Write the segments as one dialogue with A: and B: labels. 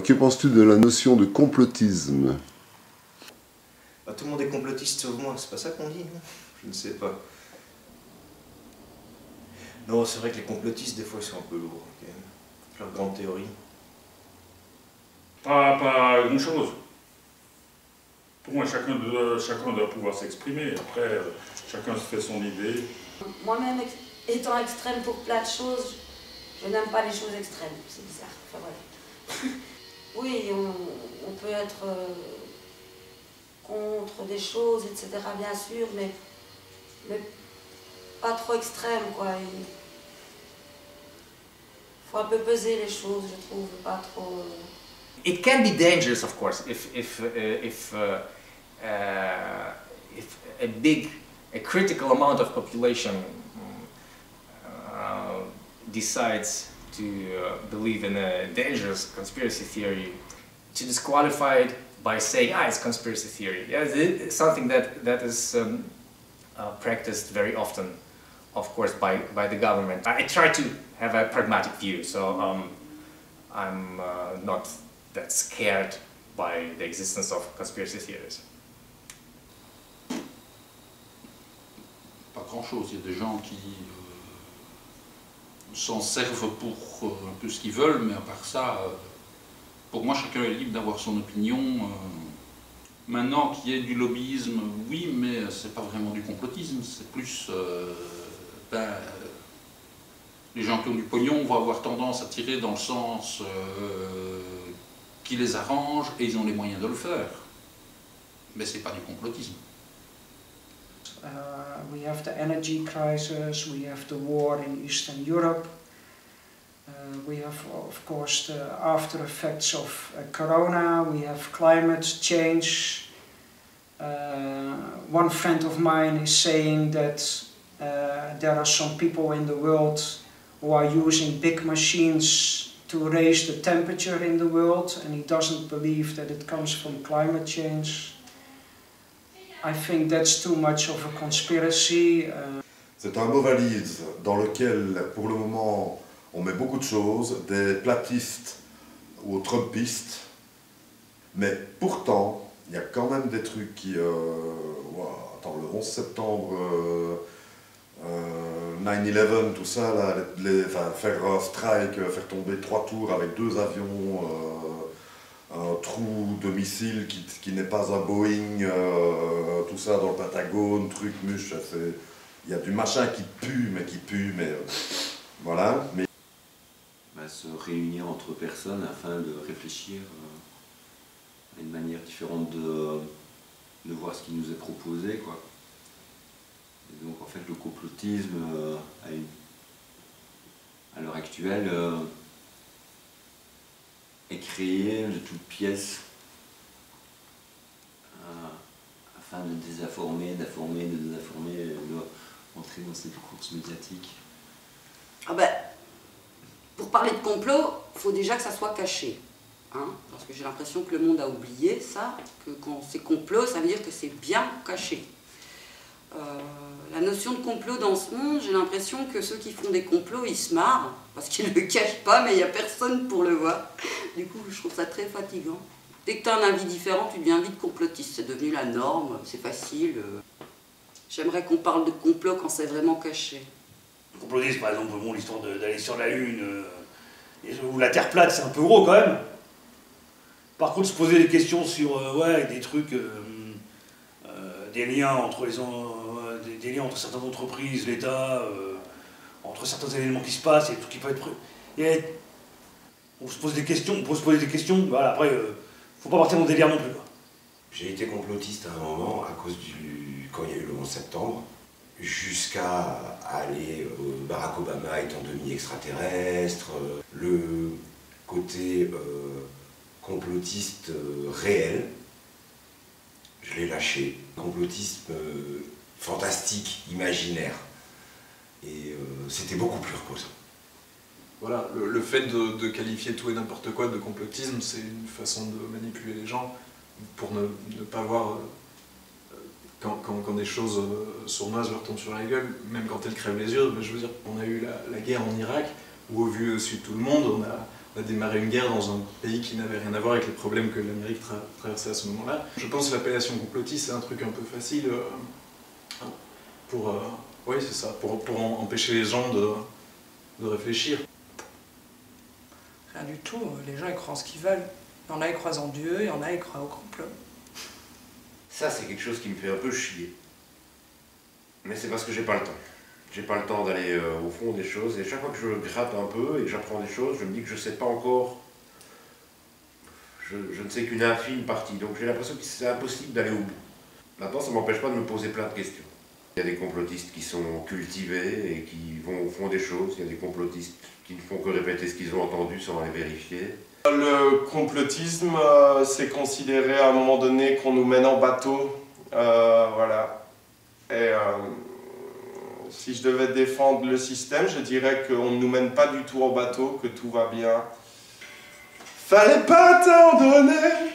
A: Que penses-tu de la notion de complotisme?
B: Bah, tout le monde est complotiste sauf moi, c'est pas ça qu'on dit, non? Je ne sais pas. Non, c'est vrai que les complotistes, des fois, ils sont un peu lourds, quand même. Leurs grandes théories.
C: Pas grand-chose. Pour moi, chacun doit pouvoir s'exprimer. Après, chacun se fait son idée.
D: Moi-même, étant extrême pour plein de choses, je n'aime pas les choses extrêmes. C'est bizarre. Enfin, voilà. Oui, on peut être contre des choses, etc., bien sûr, mais pas trop extrême, quoi. Il faut un peu peser les choses, je trouve, pas trop...
E: It can be dangerous, of course, if a critical amount of population decides to believe in a dangerous conspiracy theory, to disqualify it by saying, it's conspiracy theory. Yeah, it's something that is practiced very often, of course, by the government. I try to have a pragmatic view, so I'm not that scared by the existence of conspiracy theories.
F: Pas grand-chose. Il y a des gens qui s'en servent pour un peu ce qu'ils veulent, mais à part ça, pour moi, chacun est libre d'avoir son opinion. Maintenant, qu'il y ait du lobbyisme, oui, mais c'est pas vraiment du complotisme, c'est plus... les gens qui ont du pognon vont avoir tendance à tirer dans le sens qui les arrange et ils ont les moyens de le faire. Mais c'est pas du complotisme.
G: We have the energy crisis, we have the war in Eastern Europe, we have of course the after effects of Corona, we have climate change. One friend of mine is saying that there are some people in the world who are using big machines to raise the temperature in the world, and he doesn't believe that it comes from climate change. I think that's too much of a conspiracy.
A: C'est un mot valise dans lequel, pour le moment, on met beaucoup de choses, des platistes ou trumpistes, mais pourtant, il y a quand même des trucs qui... attends, le 11 septembre, 9/11, tout ça, là, faire strike, faire tomber 3 tours avec 2 avions, un trou de missile qui n'est pas un Boeing, tout ça dans le Pentagone, truc, muche, il y a du machin qui pue, mais voilà. Mais...
H: se réunir entre personnes afin de réfléchir à une manière différente de voir ce qui nous est proposé, quoi. Et donc en fait le complotisme à l'heure actuelle est créé de toutes pièces afin de désinformer, d'informer, de désinformer, entrer dans cette course médiatique.
D: Ah ben, pour parler de complot, il faut déjà que ça soit caché. Hein, parce que j'ai l'impression que le monde a oublié ça, que quand c'est complot, ça veut dire que c'est bien caché. La notion de complot dans ce monde, j'ai l'impression que ceux qui font des complots, ils se marrent, parce qu'ils ne le cachent pas, mais il n'y a personne pour le voir. Du coup, je trouve ça très fatigant. Dès que tu as un avis différent, tu deviens vite complotiste. C'est devenu la norme, c'est facile. J'aimerais qu'on parle de complot quand c'est vraiment caché.
I: Le complotisme, par exemple, bon, l'histoire d'aller sur la Lune, ou la Terre plate, c'est un peu gros quand même. Par contre, se poser des questions sur des trucs, des liens entre des liens entre certaines entreprises, l'État, entre certains éléments qui se passent, et tout qui peut être... on se pose des questions, on peut se poser des questions, voilà, après, faut pas partir dans le délire non plus.
B: J'ai été complotiste à un moment, à cause quand il y a eu le 11 septembre, jusqu'à aller, Barack Obama étant demi-extraterrestre, le côté complotiste réel, je l'ai lâché. Complotisme fantastique, imaginaire. Et c'était beaucoup plus reposant.
J: Voilà, le fait de qualifier tout et n'importe quoi de complotisme, c'est une façon de manipuler les gens pour ne pas voir quand des choses sournoises leur tombent sur la gueule, même quand elles crèvent les yeux. Je veux dire, on a eu la guerre en Irak, où au vu de tout le monde, a démarré une guerre dans un pays qui n'avait rien à voir avec les problèmes que l'Amérique traversait à ce moment-là. Je pense que l'appellation complotiste, c'est un truc un peu facile pour, oui, c'est ça, pour empêcher les gens de réfléchir.
K: Rien du tout, les gens ils croient en ce qu'ils veulent. Il y en a qui croient en Dieu, il y en a qui croient au complot.
B: Ça, c'est quelque chose qui me fait un peu chier. Mais c'est parce que j'ai pas le temps. J'ai pas le temps d'aller au fond des choses, et chaque fois que je gratte un peu et que j'apprends des choses, je me dis que je sais pas encore. Je ne sais qu'une infime partie, donc j'ai l'impression que c'est impossible d'aller au bout. Maintenant, ça m'empêche pas de me poser plein de questions. Il y a des complotistes qui sont cultivés et qui font des choses, il y a des complotistes qui ne font que répéter ce qu'ils ont entendu sans les vérifier.
L: Le complotisme, c'est considérer à un moment donné qu'on nous mène en bateau, voilà. Et si je devais défendre le système, je dirais qu'on ne nous mène pas du tout en bateau, que tout va bien. Fallait pas t'en donner,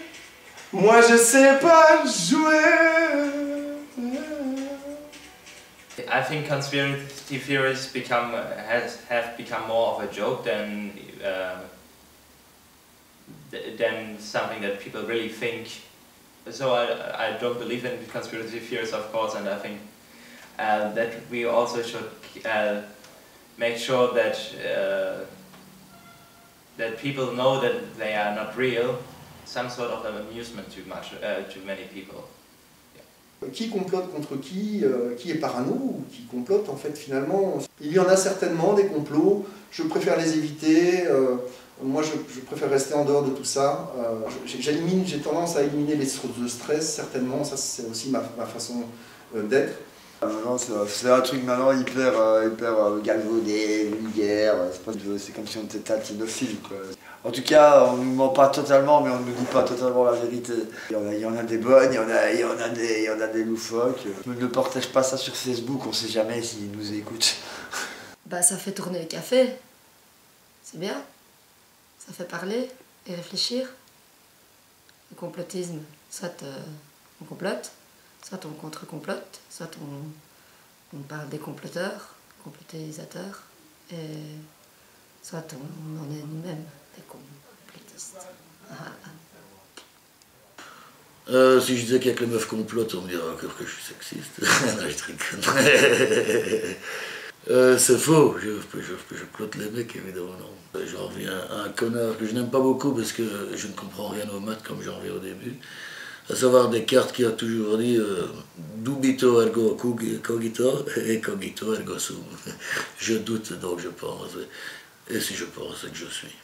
L: moi je sais pas jouer.
M: I think conspiracy theories have become more of a joke than something that people really think. So I don't believe in conspiracy theories, of course, and I think that we also should make sure that that people know that they are not real. Some sort of amusement to many people.
N: Qui complote contre qui est parano ou qui complote en fait finalement. Il y en a certainement des complots, je préfère les éviter, moi je préfère rester en dehors de tout ça. J'ai tendance à éliminer les sources de stress certainement, ça c'est aussi ma façon d'être.
O: Maintenant c'est un truc maintenant hyper galvaudé, vulgaire, c'est comme si on était tatinophile quoi. En tout cas, on ne nous ment pas totalement, mais on ne nous dit pas totalement la vérité. Il y en a des bonnes, il y en a des loufoques. Ne partage pas ça sur Facebook, on ne sait jamais s'ils nous écoutent.
P: Bah, ça fait tourner le café. C'est bien. Ça fait parler et réfléchir. Le complotisme, soit on complote, soit on contre-complote, soit on parle des comploteurs, complotisateurs, et soit on en est nous-mêmes.
Q: Si je disais qu'il y a que les meufs complotent, on me dirait encore que je suis sexiste. Non, je rigole. C'est faux, je plotte les mecs évidemment non. J'en reviens à un connard que je n'aime pas beaucoup parce que je ne comprends rien aux maths comme j'en reviens au début. À savoir Descartes qui a toujours dit dubito ergo cogito et cogito ergo sum. Je doute donc je pense. Et si je pense, c'est que je suis.